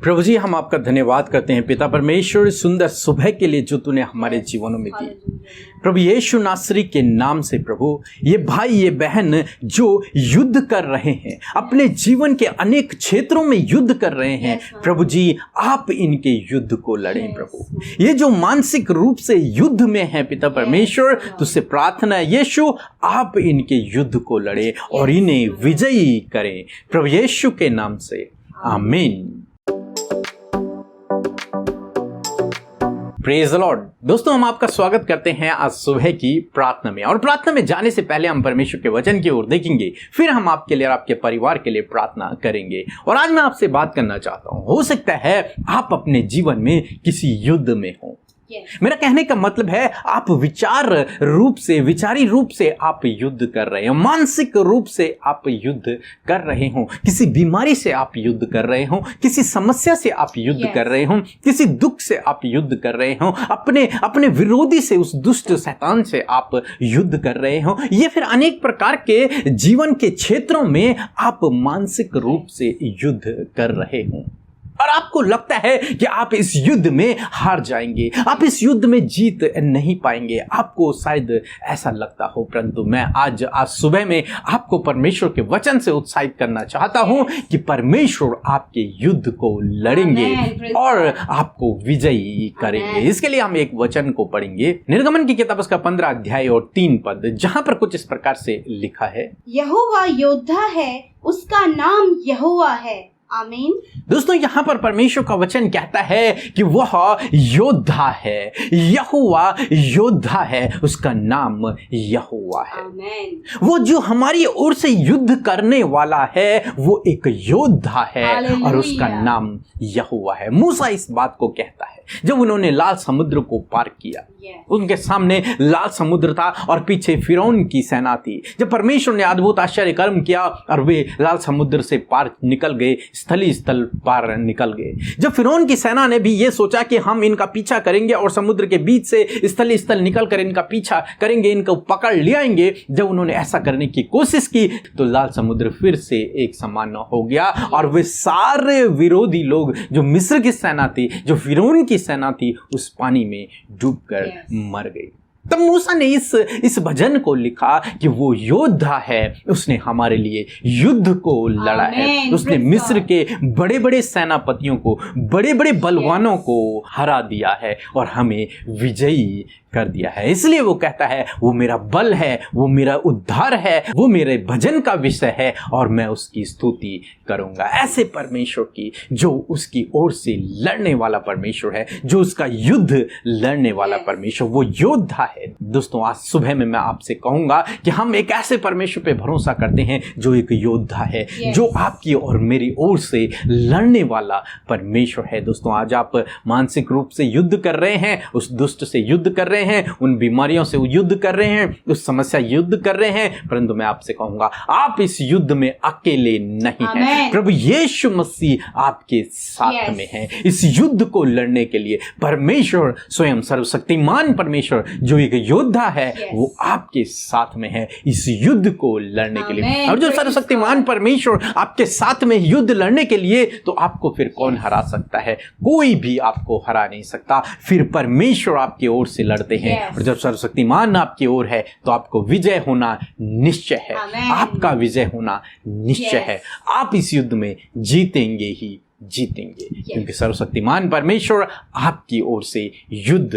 प्रभु जी, हम आपका धन्यवाद करते हैं पिता परमेश्वर, सुंदर सुबह के लिए जो तूने हमारे जीवनों में दी। प्रभु यीशु नासरी के नाम से प्रभु, ये भाई ये बहन जो युद्ध कर रहे हैं, अपने जीवन के अनेक क्षेत्रों में युद्ध कर रहे हैं, प्रभु जी आप इनके युद्ध को लड़ें। प्रभु ये जो मानसिक रूप से युद्ध में है पिता परमेश्वर, तुझसे प्रार्थना है यीशु आप इनके युद्ध को लड़े और इन्हें विजयी करें, प्रभु यीशु के नाम से, आमीन। Praise the Lord. दोस्तों, हम आपका स्वागत करते हैं आज सुबह की प्रार्थना में। और प्रार्थना में जाने से पहले हम परमेश्वर के वचन की ओर देखेंगे, फिर हम आपके लिए और आपके परिवार के लिए प्रार्थना करेंगे। और आज मैं आपसे बात करना चाहता हूं, हो सकता है आप अपने जीवन में किसी युद्ध में हो। मेरा कहने का मतलब है आप विचारी रूप से आप युद्ध कर रहे हो, मानसिक रूप से आप युद्ध कर रहे हो, किसी बीमारी से आप युद्ध कर रहे हो, किसी समस्या से आप युद्ध कर रहे हो, किसी दुख से आप युद्ध कर रहे हो, अपने विरोधी से, उस दुष्ट शैतान से आप युद्ध कर रहे हो। ये फिर अनेक प्रकार के जीवन के क्षेत्रों में आप मानसिक रूप से युद्ध कर रहे हो और आपको लगता है कि आप इस युद्ध में हार जाएंगे, आप इस युद्ध में जीत नहीं पाएंगे, आपको शायद ऐसा लगता हो। परंतु मैं आज सुबह में आपको परमेश्वर के वचन से उत्साहित करना चाहता हूं कि परमेश्वर आपके युद्ध को लड़ेंगे और आपको विजयी करेंगे। इसके लिए हम एक वचन को पढ़ेंगे, निर्गमन की किताब उसका 15 अध्याय और 3 पद, जहां पर कुछ इस प्रकार से लिखा है, यहोवा योद्धा है, उसका नाम यहोवा है। आमीन। दोस्तों, यहाँ पर परमेश्वर का वचन कहता है कि वह योद्धा है, यहोवा योद्धा है, उसका नाम यहोवा है। आमीन। वो जो हमारी ओर से युद्ध करने वाला है वो एक योद्धा है और उसका नाम यहोवा है। मूसा इस बात को कहता है जब उन्होंने लाल समुद्र को पार किया। उनके सामने लाल समुद्र था और पीछे फिरौन की सेना थी। जब परमेश्वर ने अद्भुत आश्चर्य कर्म किया और वे लाल समुद्र से पार निकल गए, स्थल पार निकल गए। जब फिरौन की सेना ने भी ये सोचा कि हम इनका पीछा करेंगे और समुद्र के बीच से स्थल निकल कर इनका पीछा करेंगे, इनको पकड़ लियाएंगे, जब उन्होंने ऐसा करने की कोशिश की तो लाल समुद्र फिर से एक समान हो गया और वे सारे विरोधी लोग, जो मिस्र की सेना थी, जो फिरौन की सेना थी, उस पानी में डूबकर मर गई। तब मूसा ने इस भजन को लिखा कि वो योद्धा है, उसने हमारे लिए युद्ध को लड़ा है, उसने मिस्र के बड़े बड़े सेनापतियों को, बड़े बड़े बलवानों को हरा दिया है और हमें विजयी कर दिया है। इसलिए वो कहता है वो मेरा बल है, वो मेरा उद्धार है, वो मेरे भजन का विषय है और मैं उसकी स्तुति करूंगा। ऐसे परमेश्वर की जो उसकी ओर से लड़ने वाला परमेश्वर है, जो उसका युद्ध लड़ने वाला परमेश्वर, वो योद्धा है। दोस्तों, आज सुबह में मैं आपसे कहूंगा कि हम एक ऐसे परमेश्वर पे भरोसा करते हैं जो एक योद्धा है, जो आपकी और मेरी ओर से लड़ने वाला परमेश्वर है। दोस्तों, आज आप मानसिक रूप से युद्ध कर रहे हैं, उस दुष्ट से युद्ध कर रहे हैं, उन बीमारियों से युद्ध कर रहे हैं, उस समस्या युद्ध कर रहे हैं, परंतु मैं आपसे कहूंगा आप इस युद्ध में अकेले नहीं हैं। प्रभु यीशु मसीह आपके साथ में है। इस युद्ध को लड़ने के लिए परमेश्वर स्वयं, सर्वशक्तिमान परमेश्वर जो एक योद्धा है, वो आपके साथ में है इस युद्ध को लड़ने के लिए। और जो सर्वशक्तिमान परमेश्वर आपके साथ में युद्ध लड़ने के लिए, तो आपको फिर कौन हरा सकता है? कोई भी आपको हरा नहीं सकता। फिर परमेश्वर आपकी ओर से लड़ते हैं और जब सर्वशक्तिमान आपकी ओर है तो आपको विजय होना निश्चय है। आपका विजय होना निश्चय है। आप इस युद्ध में जीतेंगे ही जीतेंगे, क्योंकि सर्वशक्तिमान परमेश्वर आपकी ओर से युद्ध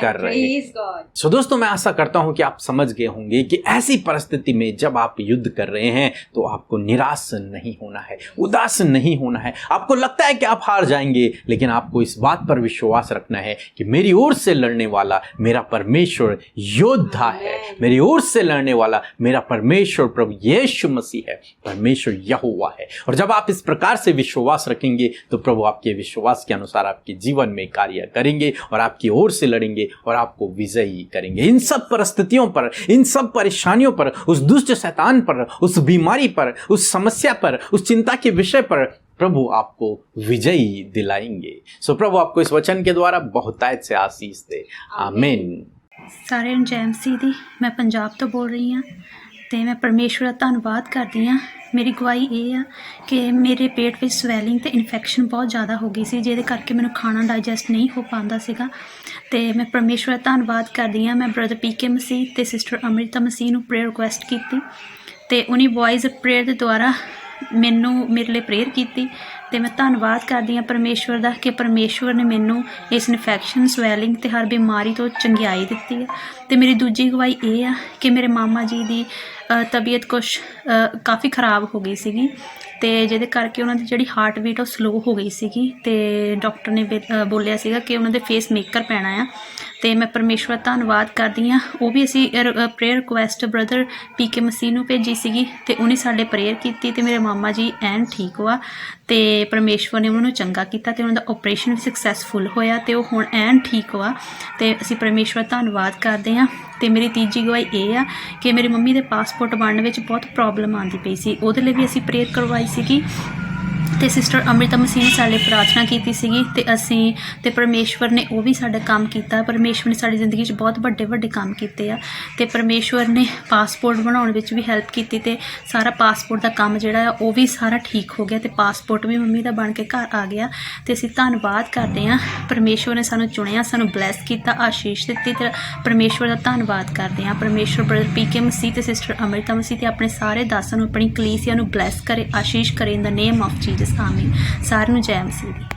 कर रहे हैं। सो दोस्तों, मैं आशा करता हूं कि आप समझ गए होंगे कि ऐसी परिस्थिति में जब आप युद्ध कर रहे हैं तो आपको निराश नहीं होना है, उदास नहीं होना है। आपको लगता है कि आप हार जाएंगे, लेकिन आपको इस बात पर विश्वास रखना है कि मेरी ओर से लड़ने वाला मेरा परमेश्वर योद्धा है, मेरी ओर से लड़ने वाला मेरा परमेश्वर प्रभु यीशु मसीह है, परमेश्वर यहोवा है। और जब आप इस प्रकार से विश्वास रखेंगे तो प्रभु आपके विश्वास के अनुसार आपके जीवन में कार्य करेंगे और आपकी ओर से लड़ेंगे और आपको विजयी करेंगे। इन सब परिस्थितियों पर, इन सब परेशानियों पर, उस दुष्ट शैतान पर, उस बीमारी पर, उस समस्या पर, उस चिंता के विषय पर प्रभु आपको विजयी दिलाएंगे। सो प्रभु आपको इस वचन के द्वारा बहुतायत से आशीष दे। आमीन। ਸਾਰਿਆਂ ਨੂੰ ਜੈ ਮਸੀਹ ਦੀ। मैं पंजाब तो बोल रही हाँ ਤੇ ਮੈਂ ਪਰਮੇਸ਼ਵਰ ਦਾ ਧੰਨਵਾਦ ਕਰਦੀ ਹਾਂ। ਮੇਰੀ ਗਵਾਹੀ ਇਹ ਆ ਕਿ ਮੇਰੇ ਪੇਟ ਵਿੱਚ ਸਵੈਲਿੰਗ ਤੇ ਇਨਫੈਕਸ਼ਨ ਬਹੁਤ ਜ਼ਿਆਦਾ ਹੋ ਗਈ ਸੀ, ਜਿਹਦੇ ਕਰਕੇ ਮੈਨੂੰ ਖਾਣਾ ਡਾਈਜੈਸਟ ਨਹੀਂ ਹੋ ਪਾਉਂਦਾ ਸੀਗਾ। ਤੇ ਮੈਂ ਪਰਮੇਸ਼ਵਰ ਦਾ ਧੰਨਵਾਦ ਕਰਦੀ ਹਾਂ। ਮੈਂ ਬ੍ਰਦਰ ਪੀਕੇ ਮਸੀਹ ਤੇ ਸਿਸਟਰ ਅੰਮ੍ਰਿਤਾ ਮਸੀਹ ਨੂੰ ਪ੍ਰੇਅਰ ਰਿਕੁਐਸਟ ਕੀਤੀ ਤੇ ਉਹਨੇ ਵੌਇਸ ਪ੍ਰੇਅਰ ਦੇ ਦੁਆਰਾ ਮੇਰੇ ਲਈ ਪ੍ਰੇਅਰ ਕੀਤੀ। ਤੇ ਮੈਂ ਧੰਨਵਾਦ ਕਰਦੀ ਹਾਂ ਪਰਮੇਸ਼ਵਰ ਦਾ ਕਿ ਪਰਮੇਸ਼ਵਰ ਨੇ ਮੈਨੂੰ ਇਸ ਇਨਫੈਕਸ਼ਨ, ਸਵੈਲਿੰਗ ਤੇ ਹਰ ਬਿਮਾਰੀ ਤੋਂ ਚੰਗਿਆਈ ਦਿੱਤੀ ਹੈ। ਤੇ ਮੇਰੀ ਦੂਜੀ ਗਵਾਹੀ ਇਹ ਆ ਕਿ ਮੇਰੇ ਮਾਮਾ ਜੀ ਦੀ ਤਬੀਅਤ ਕੁਛ ਕਾਫੀ ਖ਼ਰਾਬ ਹੋ ਗਈ ਸੀਗੀ ਤੇ ਜਿਹਦੇ ਕਰਕੇ ਉਹਨਾਂ ਦੀ ਜਿਹੜੀ ਹਾਰਟ ਬੀਟ ਉਹ ਸਲੋ ਹੋ ਗਈ ਸੀਗੀ ਤੇ ਡਾਕਟਰ ਨੇ ਬੋਲਿਆ ਸੀਗਾ ਕਿ ਉਹਨਾਂ ਦੇ ਫੇਸ ਮੇਕਰ ਪੈਣਾ ਆ। ਤੇ ਮੈਂ ਪਰਮੇਸ਼ਵਰ ਦਾ ਧੰਨਵਾਦ ਕਰਦੀ ਹਾਂ। ਉਹ ਵੀ ਅਸੀਂ ਪ੍ਰੇਅਰ ਰਿਕੁਐਸਟ ਬ੍ਰਦਰ ਪੀਕੇ ਮਸੀਹ ਨੂੰ ਭੇਜੀ ਸੀਗੀ ਤੇ ਉਹਨੇ ਸਾਡੇ ਪ੍ਰੇਅਰ ਕੀਤੀ ਤੇ ਮੇਰੇ ਮਾਮਾ ਜੀ ਐਨ ਠੀਕ ਹੋਆ ਤੇ ਪਰਮੇਸ਼ਵਰ ਨੇ ਉਹਨਾਂ ਨੂੰ ਚੰਗਾ ਕੀਤਾ ਤੇ ਉਹਨਾਂ ਦਾ ਆਪਰੇਸ਼ਨ ਵੀ ਸਕਸੈਸਫੁਲ ਹੋਇਆ ਤੇ ਉਹ ਹੁਣ ਐਨ ਠੀਕ ਹੋਆ ਤੇ ਅਸੀਂ ਪਰਮੇਸ਼ਵਰ ਦਾ ਧੰਨਵਾਦ ਕਰਦੇ ਹਾਂ। ਤੇ ਮੇਰੀ ਤੀਜੀ ਗਵਾਹੀ ਇਹ ਆ ਕਿ ਮੇਰੀ ਮੰਮੀ ਦੇ ਪਾਸਪੋਰਟ ਬਣਨ ਵਿੱਚ ਬਹੁਤ ਪ੍ਰੋਬਲਮ ਆਉਂਦੀ ਪਈ ਸੀ, ਉਹਦੇ ਲਈ ਵੀ ਅਸੀਂ ਪ੍ਰੇਅਰ ਕਰਵਾਈ ਸੀਗੀ ਤੇ ਸਿਸਟਰ ਅੰਮ੍ਰਿਤਾ ਮਸੀਹ ਨੇ ਸਾਡੇ ਪ੍ਰਾਰਥਨਾ ਕੀਤੀ ਸੀਗੀ ਤੇ ਅਸੀਂ ਤੇ ਪਰਮੇਸ਼ਵਰ ਨੇ ਉਹ ਵੀ ਸਾਡਾ ਕੰਮ ਕੀਤਾ। ਪਰਮੇਸ਼ਵਰ ਨੇ ਸਾਡੀ ਜ਼ਿੰਦਗੀ 'ਚ ਬਹੁਤ ਵੱਡੇ ਕੰਮ ਕੀਤੇ ਆ ਤੇ ਪਰਮੇਸ਼ਵਰ ਨੇ ਪਾਸਪੋਰਟ ਬਣਾਉਣ ਵਿੱਚ ਵੀ ਹੈਲਪ ਕੀਤੀ ਤੇ ਸਾਰਾ ਪਾਸਪੋਰਟ ਦਾ ਕੰਮ ਜਿਹੜਾ ਆ ਉਹ ਵੀ ਸਾਰਾ ਠੀਕ ਹੋ ਗਿਆ ਤੇ ਪਾਸਪੋਰਟ ਵੀ ਮੰਮੀ ਦਾ ਬਣ ਕੇ ਘਰ ਆ ਗਿਆ ਤੇ ਅਸੀਂ ਧੰਨਵਾਦ ਕਰਦੇ ਹਾਂ। ਪਰਮੇਸ਼ਵਰ ਨੇ ਸਾਨੂੰ ਚੁਣਿਆ, ਸਾਨੂੰ ਬਲੈਸ ਕੀਤਾ, ਆਸ਼ੀਸ਼ ਦਿੱਤੀ ਤੇ ਪਰਮੇਸ਼ਵਰ ਦਾ ਧੰਨਵਾਦ ਕਰਦੇ ਹਾਂ। ਪਰਮੇਸ਼ਵਰ ਬ੍ਰਦਰ ਪੀਕੇ ਮਸੀਹ ਤੇ ਸਿਸਟਰ ਅੰਮ੍ਰਿਤਾ ਮਸੀਹ ਤੇ ਆਪਣੇ ਸਾਰੇ ਦਾਸਾਂ ਨੂੰ, ਆਪਣੀ ਕਲੀਸਿਆ ਨੂੰ ਬਲੈਸ करे, आशीष करे in the name of Jesus, आमीन। सारे नु जय मसीह दी।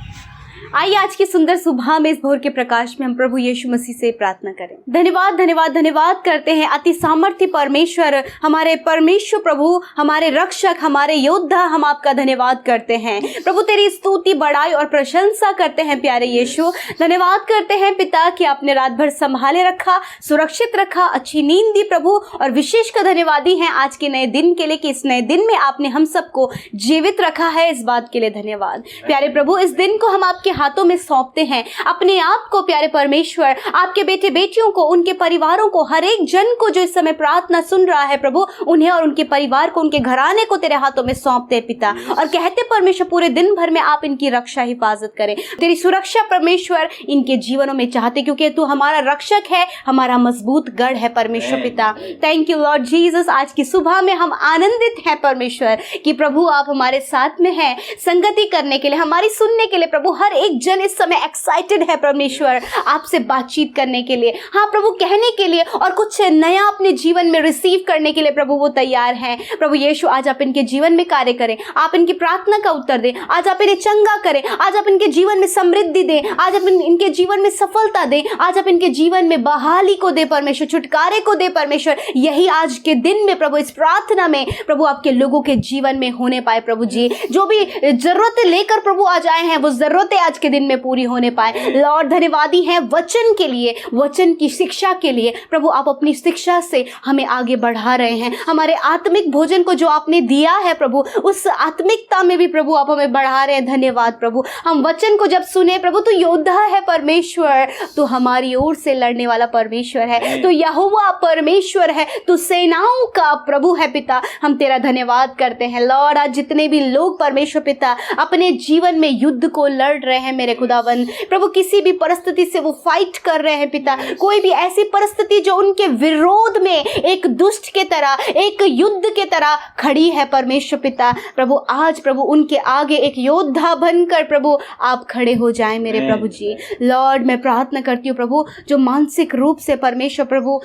आइए आज की सुंदर सुबह में इस भोर के प्रकाश में हम प्रभु यीशु मसीह से प्रार्थना करें। धन्यवाद धन्यवाद धन्यवाद करते हैं अति सामर्थ्य परमेश्वर, हमारे परमेश्वर प्रभु, हमारे रक्षक, हमारे योद्धा, हम आपका धन्यवाद करते हैं प्रभु। तेरी स्तुति, बड़ाई और प्रशंसा करते हैं प्यारे यीशु। धन्यवाद करते हैं पिता कि आपने रात भर संभाले रखा, सुरक्षित रखा, अच्छी नींद दी प्रभु। और विशेषकर धन्यवादी हैं आज के नए दिन के लिए कि इस नए दिन में आपने हम सबको जीवित रखा है, इस बात के लिए धन्यवाद प्यारे प्रभु। इस दिन को हम आपके हाथों में सौंपते हैं, अपने आप को प्यारे परमेश्वर, आपके बेटे बेटियों को, उनके परिवारों को, हर एक जन को जो इस समय प्रार्थना सुन रहा है प्रभु, उन्हें और उनके परिवार को, उनके घराने को तेरे हाथों में सौंपते हैं पिता। और कहते परमेश्वर पूरे दिन भर में आप इनकी रक्षा हिफाजत करें, तेरी सुरक्षा परमेश्वर इनके जीवनों में चाहते, क्योंकि तू हमारा रक्षक है, हमारा मजबूत गढ़ है परमेश्वर पिता। Thank you Lord Jesus. आज की सुबह में हम आनंदित हैं परमेश्वर कि प्रभु आप हमारे साथ में हैं, संगति करने के लिए, हमारी सुनने के लिए प्रभु। हर एक जन इस समय एक्साइटेड है परमेश्वर आपसे बातचीत करने के लिए, हाँ प्रभु, कहने के लिए और कुछ नया अपने जीवन में रिसीव करने के लिए प्रभु वो तैयार हैं। प्रभु यीशु आज आप इनके जीवन में कार्य करें, आप इनकी प्रार्थना का उत्तर दें, आज आप इन्हें चंगा करें, आज आप इनके जीवन में समृद्धि दें, आज आप इनके जीवन में सफलता दें, आज आप इनके जीवन में बहाली को दे परमेश्वर, छुटकारे को दे परमेश्वर। यही आज के दिन में प्रभु इस प्रार्थना में प्रभु आपके लोगों के जीवन में होने पाए प्रभु जी। जो भी जरूरतें लेकर प्रभु आज आए हैं वो जरूरतें आज के दिन में पूरी होने पाए। लॉर्ड धन्यवादी हैं वचन के लिए, वचन की शिक्षा के लिए प्रभु। आप अपनी शिक्षा से हमें आगे बढ़ा रहे हैं, हमारे आत्मिक भोजन को जो आपने दिया है प्रभु, उस आत्मिकता में भी प्रभु आप हमें बढ़ा रहे हैं। धन्यवाद प्रभु। हम वचन को जब सुने प्रभु, तू योद्धा है परमेश्वर, तू हमारी ओर से लड़ने वाला परमेश्वर है, तू यहोवा परमेश्वर है, तू सेनाओं का प्रभु है पिता। हम तेरा धन्यवाद करते हैं लॉर्ड। आज जितने भी लोग परमेश्वर पिता अपने जीवन में युद्ध को लड़ रहे हैं मेरे खुदावन प्रभु, किसी भी परिस्थिति से वो फाइट कर रहे हैं पिता, कोई भी ऐसी परिस्थिति जो उनके विरोध में एक दुष्ट के तरह, एक युद्ध के तरह खड़ी है परमेश्वर पिता प्रभु, आज प्रभु उनके आगे एक योद्धा बनकर प्रभु आप खड़े हो जाएं मेरे प्रभु जी। लॉर्ड मैं प्रार्थना करती हूँ प्रभु, जो मानसिक रूप से परमेश्वर प्रभु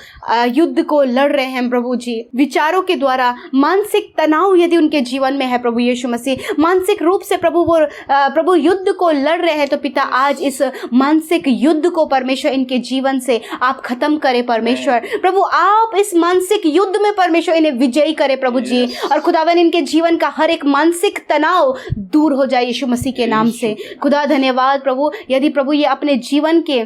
युद्ध को लड़ रहे हैं प्रभु जी, विचारों के द्वारा मानसिक तनाव यदि उनके जीवन में है प्रभु यीशु मसीह, मानसिक रूप से प्रभु वो प्रभु युद्ध को लड़ रहे हैं, तो पिता आज इस मानसिक युद्ध को परमेश्वर इनके जीवन से आप खत्म करें परमेश्वर प्रभु। आप इस मानसिक युद्ध में परमेश्वर इन्हें विजयी करें प्रभु जी, और खुदावन इनके जीवन का हर एक मानसिक तनाव दूर हो जाए यीशु मसीह के नाम से। खुदा धन्यवाद प्रभु। यदि प्रभु ये अपने जीवन के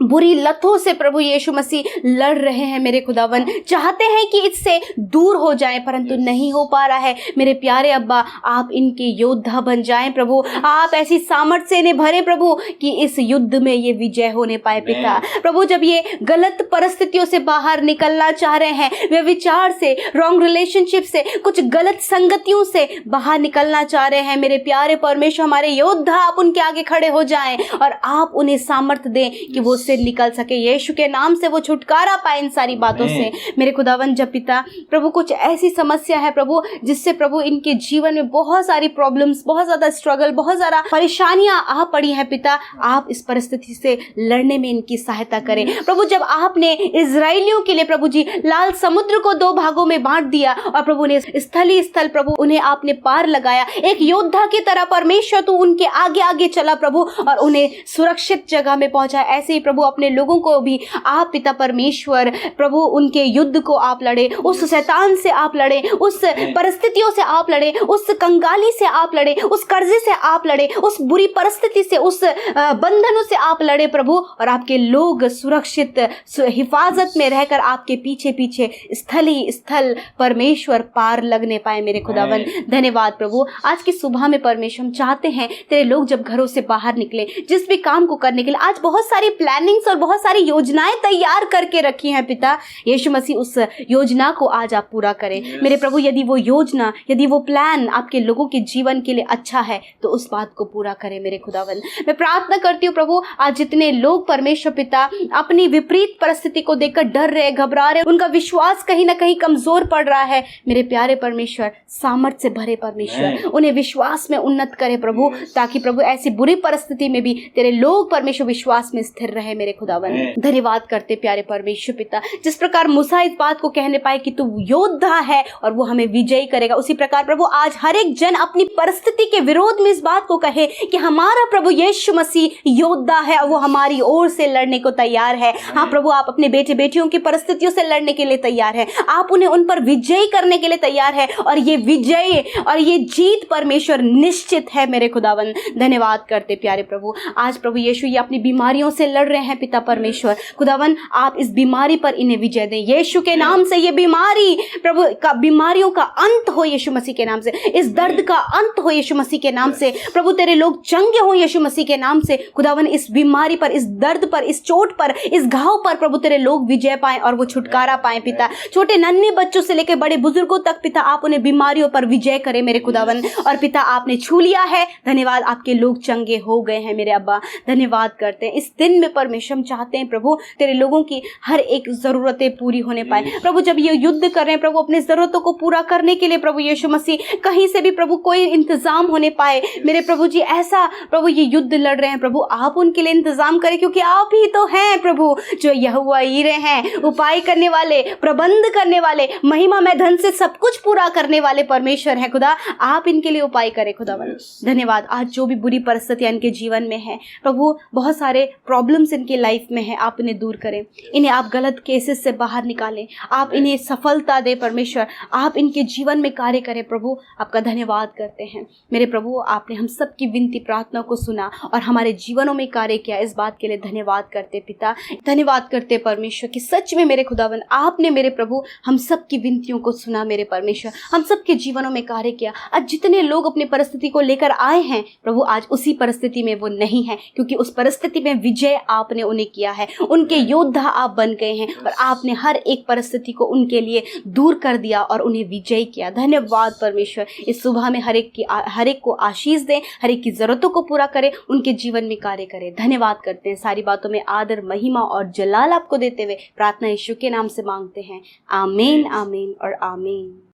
बुरी लतों से प्रभु यीशु मसीह लड़ रहे हैं मेरे खुदावन, चाहते हैं कि इससे दूर हो जाएं परंतु नहीं हो पा रहा है, मेरे प्यारे अब्बा आप इनके योद्धा बन जाएं प्रभु। आप ऐसी सामर्थ से इन्हें भरे प्रभु कि इस युद्ध में ये विजय होने पाए पिता प्रभु। जब ये गलत परिस्थितियों से बाहर निकलना चाह रहे हैं, वे विचार से, रॉन्ग रिलेशनशिप से, कुछ गलत संगतियों से बाहर निकलना चाह रहे हैं मेरे प्यारे परमेश्वर, हमारे योद्धा आप उनके आगे खड़े हो जाएं और आप उन्हें सामर्थ दें कि वो से निकल सके, यीशु के नाम से वो छुटकारा पाए इन सारी बातों से। मेरे खुदावन जब पिता प्रभु कुछ ऐसी समस्या है प्रभु जिससे प्रभु इनके जीवन में बहुत सारी प्रॉब्लम्स, बहुत ज़्यादा स्ट्रगल, बहुत ज़्यादा परेशानियां आ पड़ी है पिता, आप इस परिस्थिति से लड़ने में इनकी सहायता करें प्रभु। जब आपने इजराइलियों के लिए प्रभु जी लाल समुद्र को 2 भागों में बांट दिया और प्रभु ने स्थली स्थल प्रभु उन्हें आपने पार लगाया, एक योद्धा की तरह परमेश्वर तू उनके आगे आगे चला प्रभु और उन्हें सुरक्षित जगह में पहुंचा। ऐसे ही प्रभु अपने लोगों को भी आप पिता परमेश्वर प्रभु उनके युद्ध को आप लड़े, उस शैतान से आप लड़े, उस परिस्थितियों से आप लड़े, उस कंगाली से आप लड़े, उस कर्जे से आप लड़े, उस बुरी परिस्थिति से, उस बंधनों से आप लड़े प्रभु, और आपके लोग सुरक्षित हिफाजत में रहकर आपके पीछे पीछे स्थली स्थल परमेश्वर पार लगने पाए। मेरे खुदावन धन्यवाद प्रभु। आज की सुबह में परमेश्वर हम चाहते हैं तेरे लोग जब घरों से बाहर निकले, जिस भी काम को करने के लिए आज बहुत सारी प्लानिंग्स और बहुत सारी योजनाएं तैयार करके रखी हैं पिता, यीशु मसीह उस योजना को आज आप पूरा करें मेरे प्रभु। यदि वो योजना, यदि वो प्लान आपके लोगों के जीवन के लिए अच्छा है तो उस बात को पूरा करें मेरे खुदावन। मैं प्रार्थना करती हूँ प्रभु, आज जितने लोग परमेश्वर पिता अपनी विपरीत परिस्थिति को देखकर डर रहे, घबरा रहे, उनका विश्वास कहीं ना कहीं कमजोर पड़ रहा है, मेरे प्यारे परमेश्वर सामर्थ से भरे परमेश्वर उन्हें विश्वास में उन्नत करे प्रभु, ताकि प्रभु ऐसी बुरी परिस्थिति में भी तेरे लोग परमेश्वर विश्वास में स्थिर रहे मेरे खुदावन। धन्यवाद करते प्यारे परमेश्वर पिता, जिस प्रकार मूसा इस बात को कहने पाए कि तू योद्धा है और वो हमें विजयी करेगा, उसी प्रकार प्रभु आज हर एक जन अपनी परिस्थिति के विरोध में इस बात को कहे कि हमारा प्रभु यीशु मसीह योद्धा है और वो हमारी ओर से लड़ने को तैयार है। हाँ प्रभु, आप अपने बेटे बेटियों की परिस्थितियों से लड़ने के लिए तैयार है, आप उन्हें उन पर विजयी करने के लिए तैयार है, और ये विजय और ये जीत परमेश्वर निश्चित है मेरे खुदावन। धन्यवाद करते प्यारे प्रभु। आज प्रभु यीशु ये अपनी बीमारियों से लड़ रहे हैं पिता परमेश्वर खुदावन, आप इस बीमारी पर इन्हें विजय दें यीशु के नाम से। ये बीमारी प्रभु का, बीमारियों का अंत हो यीशु मसीह के नाम से, इस दर्द का अंत हो यीशु मसीह के नाम से प्रभु, तेरे लोग चंगे हो यीशु मसीह के नाम से खुदावन। इस बीमारी पर, इस दर्द पर, इस चोट पर, इस घाव पर प्रभु तेरे लोग विजय पाएं और वो छुटकारा पाएं पिता। छोटे नन्हे बच्चों से लेकर बड़े बुजुर्गों तक पिता आप उन्हें बीमारियों पर विजय करें मेरे खुदावन। और पिता आपने छू लिया है, धन्यवाद, आपके लोग चंगे हो गए हैं मेरे अब्बा। धन्यवाद करते हैं इस दिन में परमेश्वर, हम चाहते हैं प्रभु तेरे लोगों की हर एक जरूरतें पूरी होने पाए प्रभु। जब ये युद्ध कर रहे हैं प्रभु अपनी जरूरतों को पूरा करने के लिए प्रभु यीशु मसीह, कहीं से भी प्रभु कोई इंतजाम होने पाए मेरे प्रभु जी, ऐसा प्रभु ये युद्ध लड़ रहे हैं प्रभु, आप उनके लिए इंतजाम करें, क्योंकि आप ही तो हैं प्रभु जो यहोवा यीरे हैं, उपाय करने वाले, प्रबंध करने वाले, महिमा में धन से सब कुछ पूरा करने वाले परमेश्वर है खुदा। आप इनके लिए उपाय करें खुदावन। धन्यवाद। आज जो भी बुरी परिस्थितियां इनके जीवन में है प्रभु, बहुत सारे प्रॉब्लम्स इनके लाइफ में है, आप इन्हें दूर करें, इन्हें आप गलत केसेस से बाहर निकालें, आप इन्हें सफलता दे परमेश्वर, आप इनके जीवन में कार्य करें प्रभु। आपका धन्यवाद करते हैं मेरे प्रभु, आपने हम सब की विनती प्रार्थना को सुना और हमारे जीवनों में कार्य किया, इस बात के लिए धन्यवाद करते पिता। धन्यवाद करते परमेश्वर कि सच में मेरे खुदावन आपने मेरे प्रभु हम सब की विनतियों को सुना मेरे परमेश्वर, हम सब के जीवनों में कार्य किया। आज जितने लोग अपनी परिस्थिति को लेकर आए हैं प्रभु, आज उसी परिस्थिति में वो नहीं है, क्योंकि उस परिस्थिति में विजय आपने उन्हें किया है, उनके योद्धा आप बन गए हैं और आपने हर एक परिस्थिति को उनके लिए दूर कर दिया और उन्हें विजयी किया। धन्यवाद परमेश्वर। इस सुबह में हर एक को आशीष दें, हर एक की जरूरतों को पूरा करें, उनके जीवन में कार्य करें। धन्यवाद करते हैं, सारी बातों में आदर, महिमा और जलाल आपको देते हुए प्रार्थना यीशु के नाम से मांगते हैं। आमीन, आमीन और आमीन।